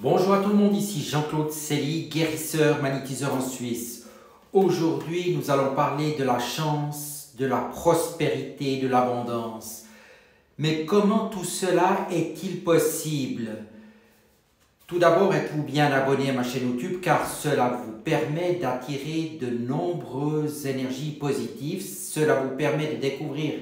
Bonjour à tout le monde, ici Jean-Claude Célie, guérisseur, magnétiseur en Suisse. Aujourd'hui, nous allons parler de la chance, de la prospérité, de l'abondance. Mais comment tout cela est-il possible? Tout d'abord, êtes-vous bien abonné à ma chaîne YouTube car cela vous permet d'attirer de nombreuses énergies positives. Cela vous permet de découvrir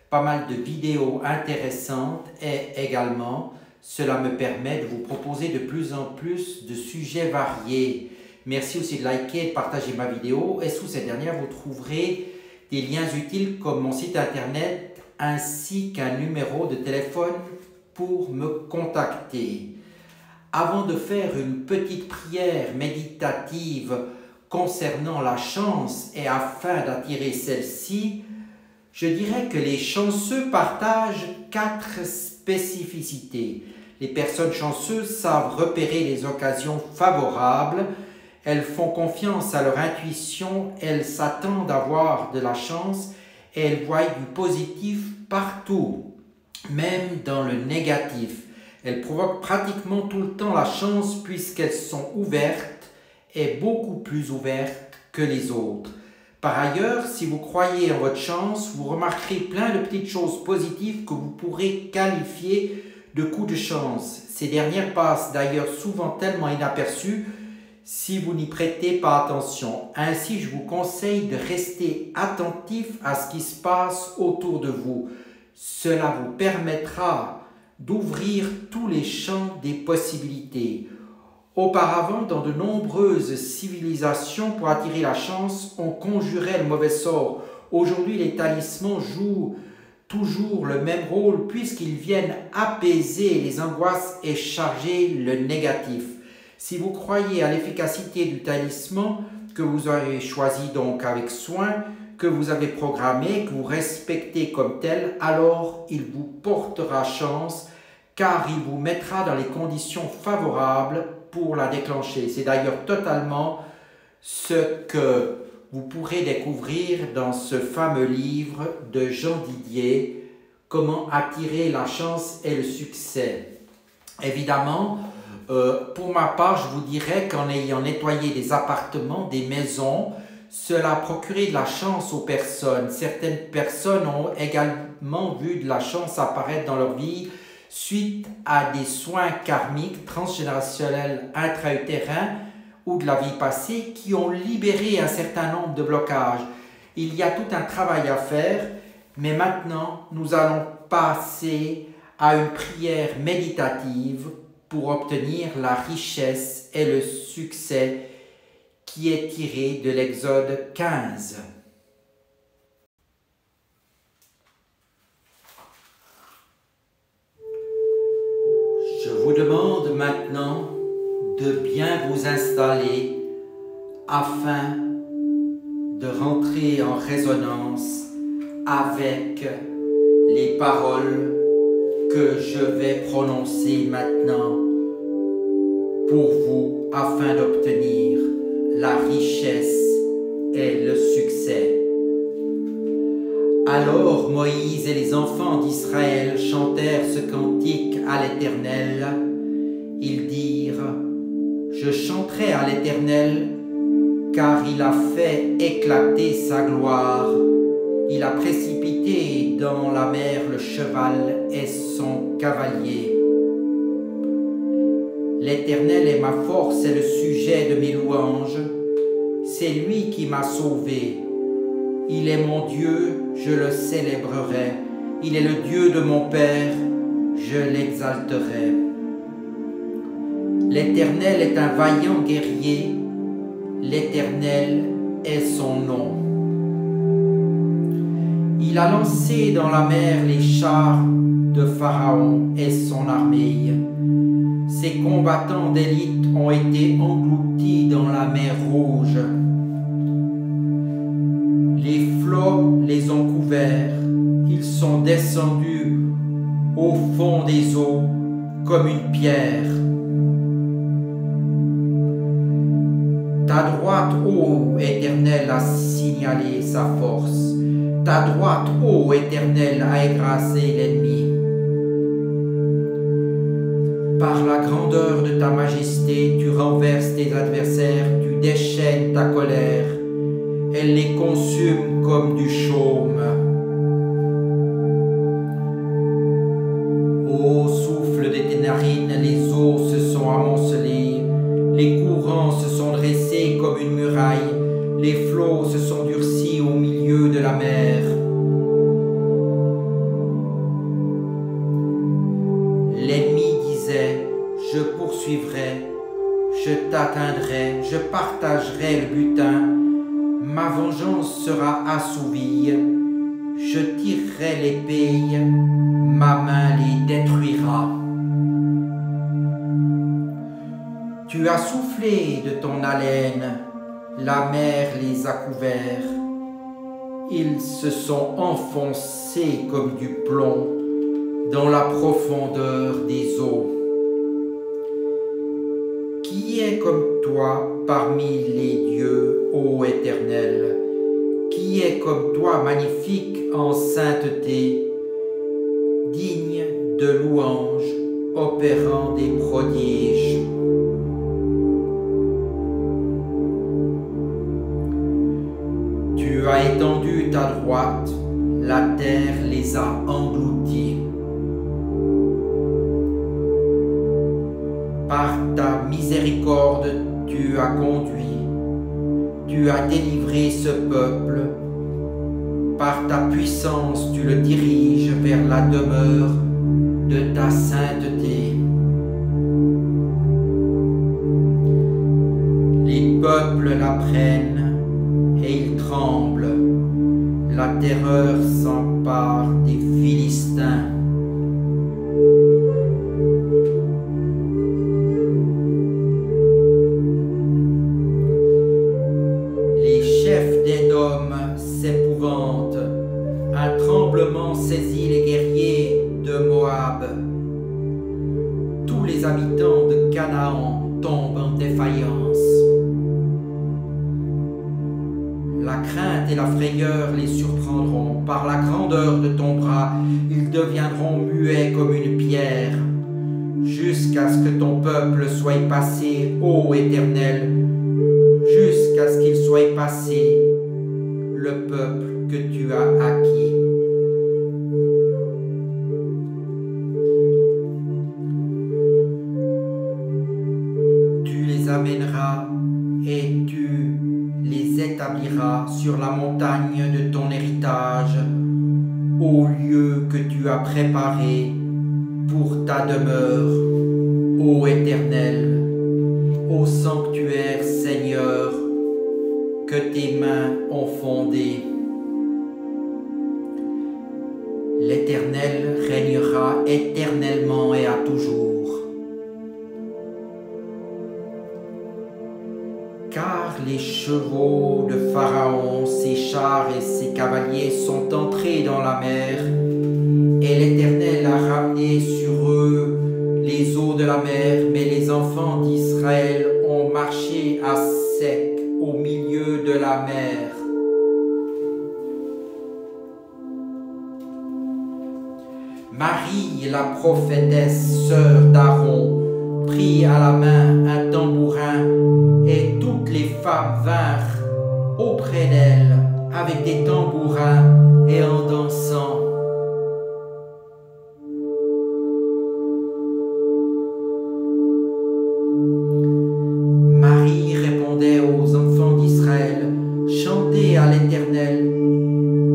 pas mal de vidéos intéressantes et également cela me permet de vous proposer de plus en plus de sujets variés. Merci aussi de liker et de partager ma vidéo. Et sous cette dernière, vous trouverez des liens utiles comme mon site internet ainsi qu'un numéro de téléphone pour me contacter. Avant de faire une petite prière méditative concernant la chance et afin d'attirer celle-ci, je dirais que les chanceux partagent 4 spécificités. Les personnes chanceuses savent repérer les occasions favorables, elles font confiance à leur intuition, elles s'attendent à avoir de la chance et elles voient du positif partout, même dans le négatif. Elles provoquent pratiquement tout le temps la chance puisqu'elles sont ouvertes et beaucoup plus ouvertes que les autres. Par ailleurs, si vous croyez en votre chance, vous remarquerez plein de petites choses positives que vous pourrez qualifier de coups de chance. Ces dernières passent d'ailleurs souvent tellement inaperçues si vous n'y prêtez pas attention. Ainsi, je vous conseille de rester attentif à ce qui se passe autour de vous. Cela vous permettra d'ouvrir tous les champs des possibilités. Auparavant, dans de nombreuses civilisations, pour attirer la chance, on conjurait le mauvais sort. Aujourd'hui, les talismans jouent toujours le même rôle puisqu'ils viennent apaiser les angoisses et charger le négatif. Si vous croyez à l'efficacité du talisman que vous avez choisi donc avec soin, que vous avez programmé, que vous respectez comme tel, alors il vous portera chance car il vous mettra dans les conditions favorables pour la déclencher. C'est d'ailleurs totalement ce que vous pourrez découvrir dans ce fameux livre de Jean Didier, Comment attirer la chance et le succès. Évidemment, pour ma part, je vous dirais qu'en ayant nettoyé des appartements, des maisons, cela a procuré de la chance aux personnes. Certaines personnes ont également vu de la chance apparaître dans leur vie suite à des soins karmiques, transgénérationnels, intra-utérins ou de la vie passée qui ont libéré un certain nombre de blocages. Il y a tout un travail à faire, mais maintenant nous allons passer à une prière méditative pour obtenir la richesse et le succès qui est tiré de l'Exode 15. Je vous demande maintenant de bien vous installer afin de rentrer en résonance avec les paroles que je vais prononcer maintenant pour vous afin d'obtenir la richesse et le succès. Alors Moïse et les enfants d'Israël chantèrent ce cantique à l'Éternel. Ils dirent: je chanterai à l'Éternel, car il a fait éclater sa gloire. Il a précipité dans la mer le cheval et son cavalier. L'Éternel est ma force et le sujet de mes louanges. C'est lui qui m'a sauvé. Il est mon Dieu, je le célébrerai. Il est le Dieu de mon Père, je l'exalterai. L'Éternel est un vaillant guerrier, l'Éternel est son nom. Il a lancé dans la mer les chars de Pharaon et son armée. Ses combattants d'élite ont été engloutis dans la mer Rouge. Les flots les ont couverts, ils sont descendus au fond des eaux comme une pierre. Ta droite, ô Éternel, a signalé sa force. Ta droite, ô Éternel, a écrasé l'ennemi. Par la grandeur de ta majesté, tu renverses tes adversaires, tu déchaînes ta colère, elle les consume comme du chaume. Ô souffle de tes narines, les eaux se sont amoncelées, les courants se sont dressés comme une muraille, les flots se sont durcis au milieu de la mer. L'ennemi disait, je poursuivrai, je t'atteindrai, je partagerai le butin, ma vengeance sera assouvie, je tirerai l'épée, ma main les détruira. Tu as soufflé de ton haleine, la mer les a couverts, ils se sont enfoncés comme du plomb dans la profondeur des eaux. Qui est comme toi parmi les dieux, ô Éternel? Qui est comme toi magnifique en sainteté, digne de louange, opérant des prodiges? Tu as étendu ta droite, la terre les a engloutis. Par ta miséricorde, tu as conduit, tu as délivré ce peuple. Par ta puissance, tu le diriges vers la demeure de ta sainteté. Les peuples l'apprennent et ils tremblent. La terreur s'empare des Philistins. S'épouvantent, un tremblement saisit les guerriers de Moab. Tous les habitants de Canaan tombent en défaillance. La crainte et la frayeur les surprendront. Par la grandeur de ton bras, ils deviendront muets comme une pierre, jusqu'à ce que ton peuple soit passé, ô Éternel, jusqu'à ce qu'il soit passé, le peuple que tu as acquis. Tu les amèneras et tu les établiras sur la montagne de ton héritage, au lieu que tu as préparé pour ta demeure, ô Éternel, au sanctuaire Seigneur, que tes mains ont fondé. L'Éternel régnera éternellement et à toujours. Car les chevaux de Pharaon, ses chars et ses cavaliers sont entrés dans la mer, et l'Éternel a ramené sur eux les eaux de la mer, mais les enfants d'Israël ont marché à sec au milieu de la mer. Marie, la prophétesse, sœur d'Aaron, prit à la main un tambourin, et toutes les femmes vinrent auprès d'elle avec des tambourins et en dansant. Marie répondait aux enfants d'Israël, « Chantez à l'Éternel,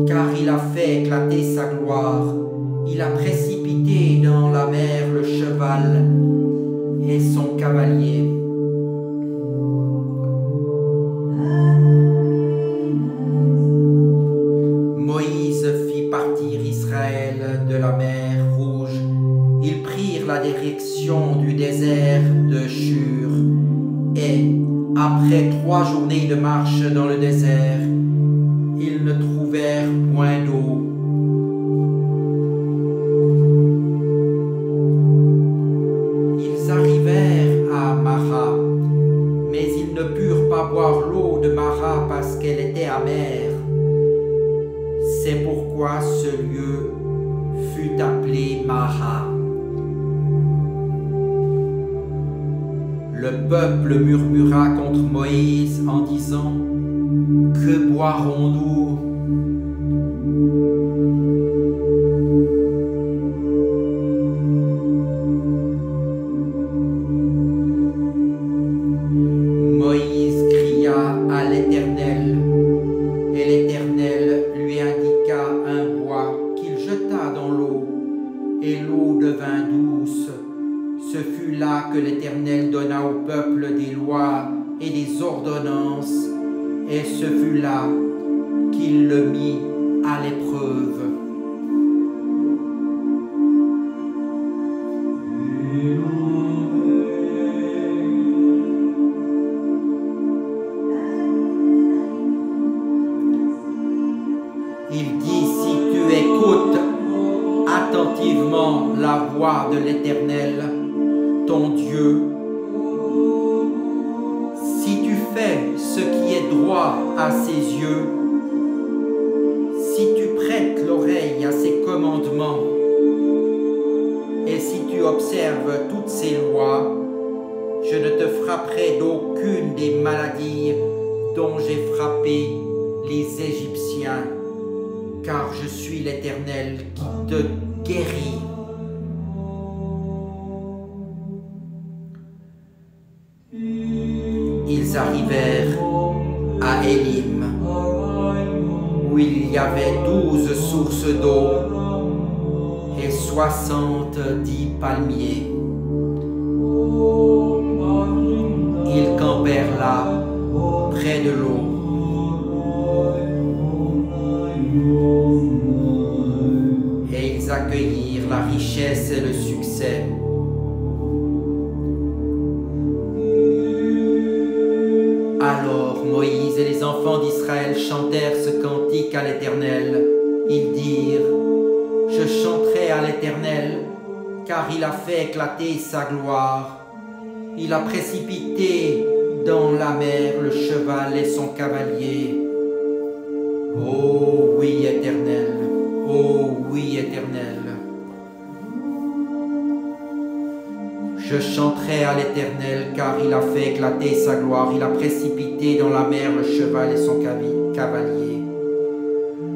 car il a fait éclater sa gloire. Il a précipité dans la mer le cheval et son cavalier. » Moïse fit partir Israël de la mer Rouge. Ils prirent la direction du désert de Shur. Et, après 3 journées de marche dans le désert, ils ne trouvèrent point d'eau. Ils arrivèrent à Mara, mais ils ne purent pas boire l'eau de Mara parce qu'elle était amère. C'est pourquoi ce lieu fut appelé Mara. Le peuple murmura contre Moïse en disant: Que boirons-nous? Moïse cria à l'Éternel, et l'Éternel lui indiqua un bois qu'il jeta dans l'eau, et l'eau devint douce. Ce fut là que l'Éternel donna au peuple des lois et des ordonnances, et ce fut là qu'il le mit à l'épreuve. Il dit: si tu écoutes attentivement la voix de l'Éternel, ton Dieu, si tu fais ce qui est droit à ses yeux, si tu prêtes l'oreille à ses commandements, et si tu observes toutes ses lois, je ne te frapperai d'aucune des maladies dont j'ai frappé les Égyptiens, car je suis l'Éternel qui te guérit. Ils arrivèrent à Élim, où il y avait 12 sources d'eau et 70 palmiers. Ils campèrent là, près de l'eau. Et ils accueillirent la richesse et le succès. Alors Moïse et les enfants d'Israël chantèrent ce cantique à l'Éternel. Ils dirent: Je chanterai à l'Éternel, car il a fait éclater sa gloire. Il a précipité dans la mer le cheval et son cavalier. Oh oui, Éternel, oh oui, Éternel. Je chanterai à l'Éternel, car il a fait éclater sa gloire. Il a précipité dans la mer le cheval et son cavalier.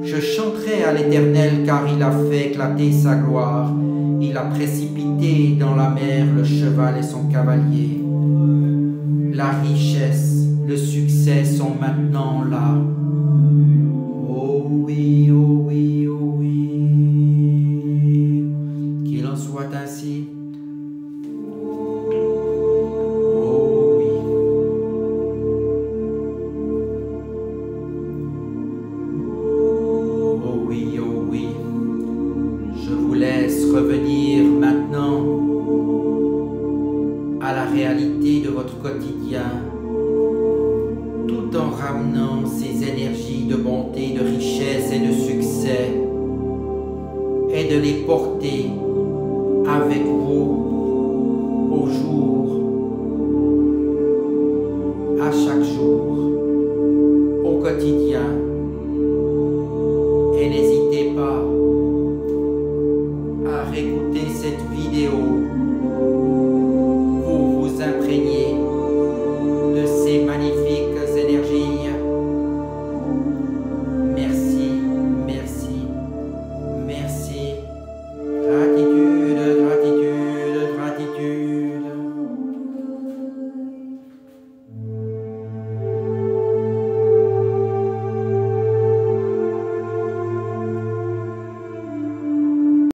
Je chanterai à l'Éternel, car il a fait éclater sa gloire. Il a précipité dans la mer le cheval et son cavalier. La richesse, le succès sont maintenant là. Oh oui, oh oui, oh oui. Qu'il en soit ainsi. Revenir maintenant à la réalité de votre quotidien, tout en ramenant ces énergies de bonté, de richesse et de succès, et de les porter avec vous